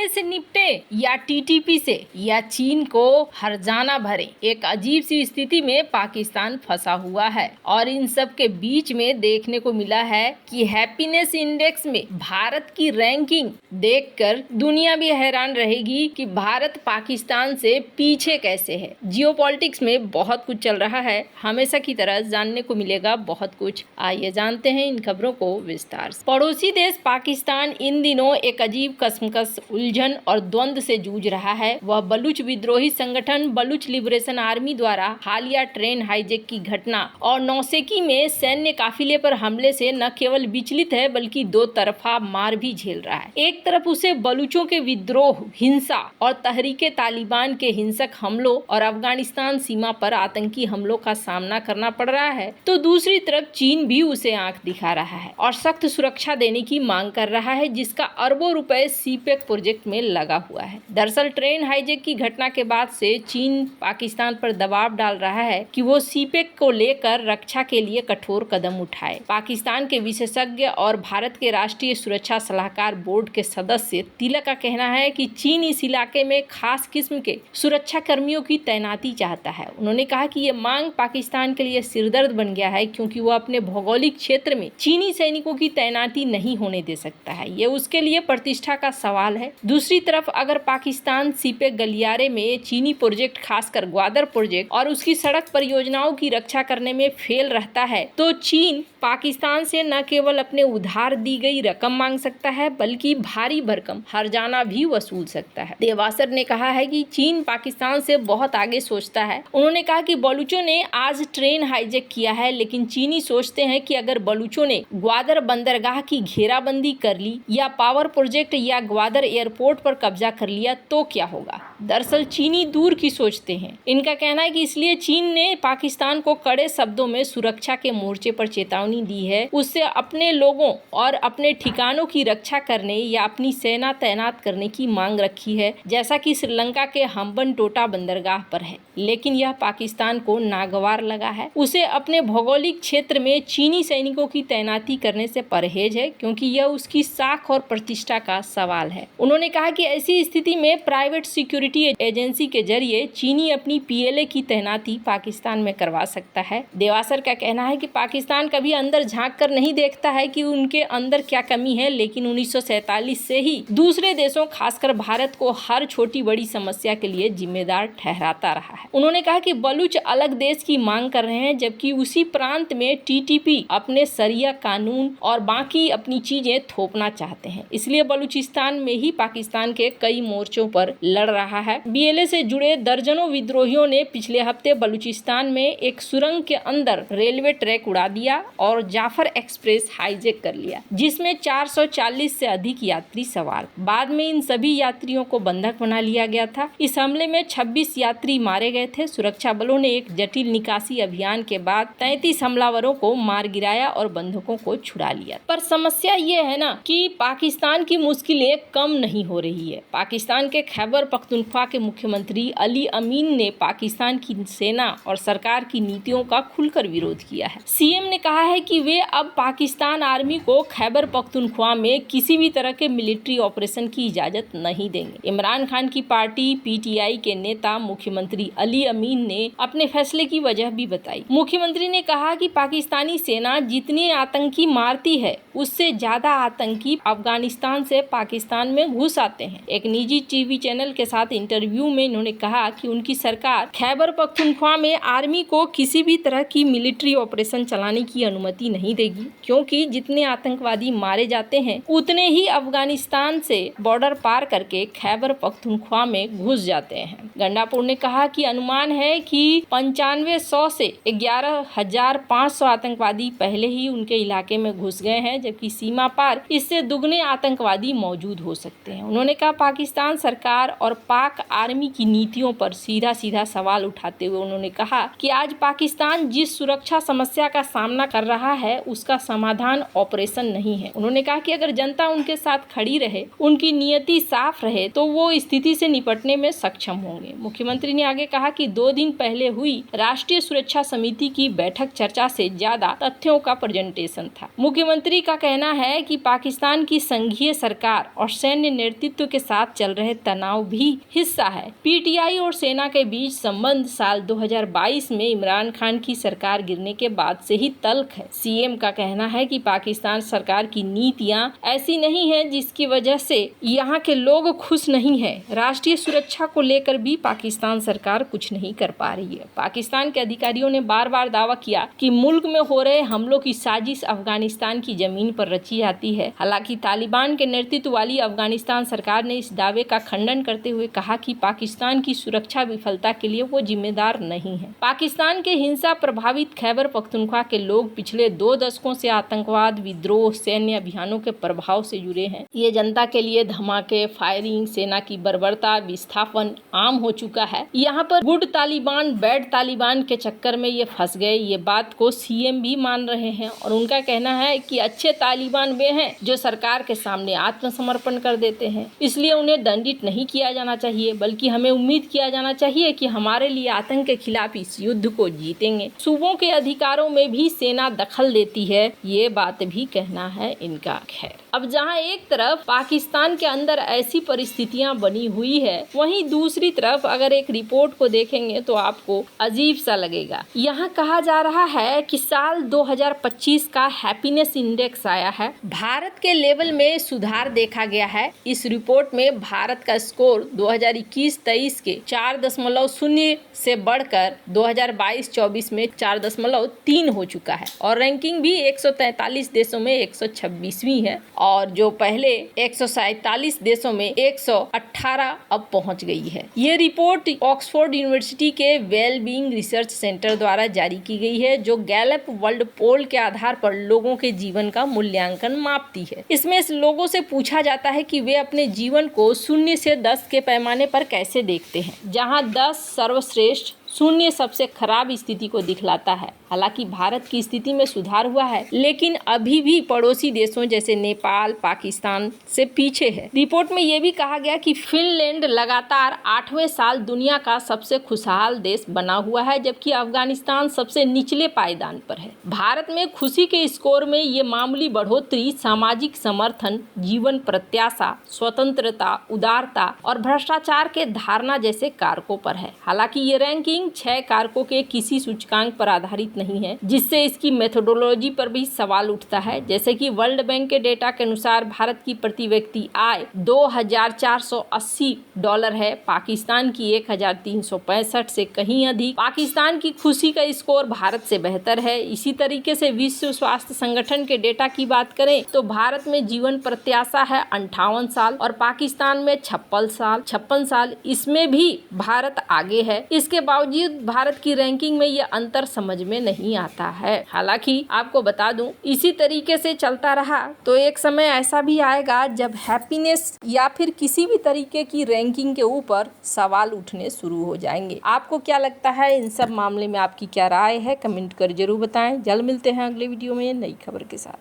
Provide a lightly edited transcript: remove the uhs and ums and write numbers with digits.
CAA से निपटे या टीटीपी से या चीन को हर्जाना भरे, एक अजीब सी स्थिति में पाकिस्तान फंसा हुआ है। और इन सब के बीच में देखने को मिला है कि हैप्पीनेस इंडेक्स में भारत की रैंकिंग देखकर दुनिया भी हैरान रहेगी कि भारत पाकिस्तान से पीछे कैसे है। जियोपॉलिटिक्स में बहुत कुछ चल रहा है, हमेशा की तरह जानने को मिलेगा बहुत कुछ। आइए जानते हैं इन खबरों को विस्तार से। पड़ोसी देश पाकिस्तान इन दिनों एक अजीब कसमकस, उलझन और द्वंद से जूझ रहा है। वह बलूच विद्रोही संगठन बलूच लिबरेशन आर्मी द्वारा हालिया ट्रेन हाईजैक की घटना और नौसेकी में सैन्य काफिले पर हमले से न केवल विचलित है बल्कि दो तरफा मार भी झेल रहा है। एक तरफ उसे बलूचों के विद्रोह, हिंसा और तहरीके तालिबान के हिंसक हमलों और अफगानिस्तान सीमा पर आतंकी हमलों का सामना करना पड़ रहा है, तो दूसरी तरफ चीन भी उसे आंख दिखा रहा है और सख्त सुरक्षा देने की मांग कर रहा है, जिसका अरबों रुपए सीपेक प्रोजेक्ट में लगा हुआ है। दरअसल ट्रेन हाईजैक की घटना के बाद से चीन पाकिस्तान पर दबाव डाल रहा है कि वो सीपेक को लेकर रक्षा के लिए कठोर कदम उठाए। पाकिस्तान के विशेषज्ञ और भारत के राष्ट्रीय सुरक्षा सलाहकार बोर्ड के सदस्य तिलक का कहना है कि चीन इस इलाके में खास किस्म के सुरक्षा कर्मियों की तैनाती चाहता है। उन्होंने कहा कि ये मांग पाकिस्तान के लिए सिरदर्द बन गया है, क्योंकि वो अपने भौगोलिक क्षेत्र में चीनी सैनिकों की तैनाती नहीं होने दे सकता है। ये उसके लिए प्रतिष्ठा का सवाल है। दूसरी तरफ अगर पाकिस्तान सीपेक गलियारे में चीनी प्रोजेक्ट, खासकर ग्वादर प्रोजेक्ट और उसकी सड़क परियोजनाओं की रक्षा करने में फेल रहता है, तो चीन पाकिस्तान से न केवल अपने उधार दी गई रकम मांग सकता है बल्कि भारी भरकम हर्जाना भी वसूल सकता है। देवासर ने कहा है कि चीन पाकिस्तान से बहुत आगे सोचता है। उन्होंने कहा कि बलूचों ने आज ट्रेन हाईजैक किया है, लेकिन चीनी सोचते हैं कि अगर बलूचों ने ग्वादर बंदरगाह की घेराबंदी कर ली या पावर प्रोजेक्ट या ग्वादर एयरपोर्ट पर कब्जा कर लिया तो क्या होगा। दरअसल चीनी दूर की सोचते हैं। इनका कहना है कि इसलिए चीन ने पाकिस्तान को कड़े शब्दों में सुरक्षा के मोर्चे पर चेतावनी दी है, उससे अपने लोगों और अपने ठिकानों की रक्षा करने या अपनी सेना तैनात करने की मांग रखी है, जैसा कि श्रीलंका के हम्बनटोटा बंदरगाह पर है। लेकिन यह पाकिस्तान को नागवार लगा है। उसे अपने भौगोलिक क्षेत्र में चीनी सैनिकों की तैनाती करने से परहेज है, क्योंकि यह उसकी साख और प्रतिष्ठा का सवाल है। उन्होंने कहा कि ऐसी स्थिति में प्राइवेट सिक्योरिटी एजेंसी के जरिए चीनी अपनी पीएलए की तैनाती पाकिस्तान में करवा सकता है। देवासर का कहना है कि पाकिस्तान कभी अंदर झांक कर नहीं देखता है कि उनके अंदर क्या कमी है, लेकिन 1947 से ही दूसरे देशों, खासकर भारत को हर छोटी बड़ी समस्या के लिए जिम्मेदार ठहराता रहा है। उन्होंने कहा कि बलूच अलग देश की मांग कर रहे हैं, जबकि उसी प्रांत में टीटीपी अपने शरिया कानून और बाकी अपनी चीजें थोपना चाहते हैं। इसलिए बलूचिस्तान में ही पाकिस्तान के कई मोर्चों पर लड़ रहा है। बीएलए से जुड़े दर्जनों विद्रोहियों ने पिछले हफ्ते बलूचिस्तान में एक सुरंग के अंदर रेलवे ट्रैक उड़ा दिया और जाफर एक्सप्रेस हाईजैक कर लिया, जिसमें 440 से अधिक यात्री सवार। बाद में इन सभी यात्रियों को बंधक बना लिया गया था। इस हमले में 26 यात्री मारे गए थे। सुरक्षा बलों ने एक जटिल निकासी अभियान के बाद 33 हमलावरों को मार गिराया और बंधकों को छुड़ा लिया। पर समस्या ये है ना कि पाकिस्तान की मुश्किलें कम नहीं हो रही है। पाकिस्तान के खैबर पख्तूनख्वा के मुख्यमंत्री अली अमीन ने पाकिस्तान की सेना और सरकार की नीतियों का खुलकर विरोध किया है। सीएम ने कहा है कि वे अब पाकिस्तान आर्मी को खैबर पख्तूनख्वा में किसी भी तरह के मिलिट्री ऑपरेशन की इजाजत नहीं देंगे। इमरान खान की पार्टी पीटीआई के नेता मुख्यमंत्री अली अमीन ने अपने फैसले की वजह भी बताई। मुख्यमंत्री ने कहा कि पाकिस्तानी सेना जितनी आतंकी मारती है, उससे ज्यादा आतंकी अफगानिस्तान से पाकिस्तान में घुस आते हैं। एक निजी टीवी चैनल के साथ इंटरव्यू में इन्होंने कहा कि उनकी सरकार खैबर पख्तूनख्वा में आर्मी को किसी भी तरह की मिलिट्री ऑपरेशन चलाने की अनुमति नहीं देगी, क्योंकि जितने आतंकवादी मारे जाते हैं उतने ही अफगानिस्तान से बॉर्डर पार करके खैबर पख्तूनख्वा में घुस जाते हैं। गंडापुर ने कहा कि अनुमान है कि 9500 से 11,500 आतंकवादी पहले ही उनके इलाके में घुस गए हैं, जबकि सीमा पार इससे दुगने आतंकवादी मौजूद हो सकते हैं। उन्होंने कहा पाकिस्तान सरकार और पाक आर्मी की नीतियों पर सीधा सीधा सवाल उठाते हुए उन्होंने कहा कि आज पाकिस्तान जिस सुरक्षा समस्या का सामना कर रहा है, उसका समाधान ऑपरेशन नहीं है। उन्होंने कहा कि अगर जनता उनके साथ खड़ी रहे, उनकी नियति साफ रहे, तो वो स्थिति से निपटने में सक्षम होंगे। मुख्यमंत्री ने आगे कहा कि 2 दिन पहले हुई राष्ट्रीय सुरक्षा समिति की बैठक चर्चा से ज्यादा तथ्यों का प्रेजेंटेशन था। मुख्यमंत्री का कहना है कि पाकिस्तान की संघीय सरकार और सैन्य नेतृत्व के साथ चल रहे तनाव भी हिस्सा है। पीटीआई और सेना के बीच संबंध साल 2022 में इमरान खान की सरकार गिरने के बाद से ही तल्ख है। सीएम का कहना है कि पाकिस्तान सरकार की नीतियां ऐसी नहीं है जिसकी वजह से यहाँ के लोग खुश नहीं है। राष्ट्रीय सुरक्षा को लेकर भी पाकिस्तान सरकार कुछ नहीं कर पा रही है। पाकिस्तान के अधिकारियों ने बार बार दावा किया कि मुल्क में हो रहे हमलों की साजिश अफगानिस्तान की जमीन पर रची जाती है। हालांकि तालिबान के नेतृत्व वाली अफगानिस्तान सरकार ने इस दावे का खंडन करते हुए कहा कि पाकिस्तान की सुरक्षा विफलता के लिए वो जिम्मेदार नहीं है। पाकिस्तान के हिंसा प्रभावित खैबर पख्तूनख्वा के लोग पिछले 2 दशकों से आतंकवाद, विद्रोह, सैन्य अभियानों के प्रभाव से जुड़े हैं। ये जनता के लिए धमाके, फायरिंग, सेना की बर्बरता, विस्थापन आम हो चुका है। यहाँ पर गुड तालिबान, बैड तालिबान के चक्कर में ये फंस गए। ये बात को सीएम भी मान रहे हैं और उनका कहना है कि अच्छे तालिबान वे हैं जो सरकार के सामने आत्मसमर्पण कर देते हैं, इसलिए उन्हें दंडित नहीं किया जाना चाहिए, बल्कि हमें उम्मीद किया जाना चाहिए कि हमारे लिए आतंक के खिलाफ इस युद्ध को जीतेंगे। सूबों के अधिकारों में भी सेना दखल देती है, ये बात भी कहना है इनका। खैर, अब जहां एक तरफ पाकिस्तान के अंदर ऐसी परिस्थितियां बनी हुई है, वहीं दूसरी तरफ अगर एक रिपोर्ट को देखेंगे तो आपको अजीब सा लगेगा। यहाँ कहा जा रहा है कि साल 2025 का हैप्पीनेस इंडेक्स आया है, भारत के लेवल में सुधार देखा गया है। इस रिपोर्ट में भारत का स्कोर 2021-23 के 4.0 से बढ़कर 2022-24 में 4.3 हो चुका है और रैंकिंग भी 143 देशों में 126वीं है और जो पहले 147 देशों में 118 अब पहुंच गई है। ये रिपोर्ट ऑक्सफोर्ड यूनिवर्सिटी के वेलबीइंग रिसर्च सेंटर द्वारा जारी की गई है, जो गैलप वर्ल्ड पोल के आधार पर लोगों के जीवन का मूल्यांकन मापती है। इसमें लोगों से पूछा जाता है कि वे अपने जीवन को 0 से 10 के पैमाने पर कैसे देखते हैं, जहां 10 सर्वश्रेष्ठ, 0 सबसे खराब स्थिति को दिखलाता है। हालांकि भारत की स्थिति में सुधार हुआ है, लेकिन अभी भी पड़ोसी देशों जैसे नेपाल, पाकिस्तान से पीछे है। रिपोर्ट में यह भी कहा गया कि फिनलैंड लगातार 8वें साल दुनिया का सबसे खुशहाल देश बना हुआ है, जबकि अफगानिस्तान सबसे निचले पायदान पर है। भारत में खुशी के स्कोर में ये मामूली बढ़ोतरी सामाजिक समर्थन, जीवन प्रत्याशा, स्वतंत्रता, उदारता और भ्रष्टाचार के धारणा जैसे कारकों पर है। हालांकि ये रैंकिंग 6 कारकों के किसी सूचकांक पर आधारित नहीं है, जिससे इसकी मेथोडोलॉजी पर भी सवाल उठता है। जैसे कि वर्ल्ड बैंक के डेटा के अनुसार भारत की प्रति व्यक्ति आय $2,480 है, पाकिस्तान की 1,365 से कहीं अधिक। पाकिस्तान की खुशी का स्कोर भारत से बेहतर है। इसी तरीके से विश्व स्वास्थ्य संगठन के डेटा की बात करें तो भारत में जीवन प्रत्याशा है 58 साल और पाकिस्तान में 56 साल। इसमें भी भारत आगे है। इसके बावजूद भारत की रैंकिंग में ये अंतर समझ में नहीं आता है। हालांकि आपको बता दूं, इसी तरीके से चलता रहा तो एक समय ऐसा भी आएगा जब हैप्पीनेस या फिर किसी भी तरीके की रैंकिंग के ऊपर सवाल उठने शुरू हो जाएंगे। आपको क्या लगता है, इन सब मामले में आपकी क्या राय है? कमेंट कर जरूर बताएं। जल्द मिलते हैं अगले वीडियो में नई खबर के साथ।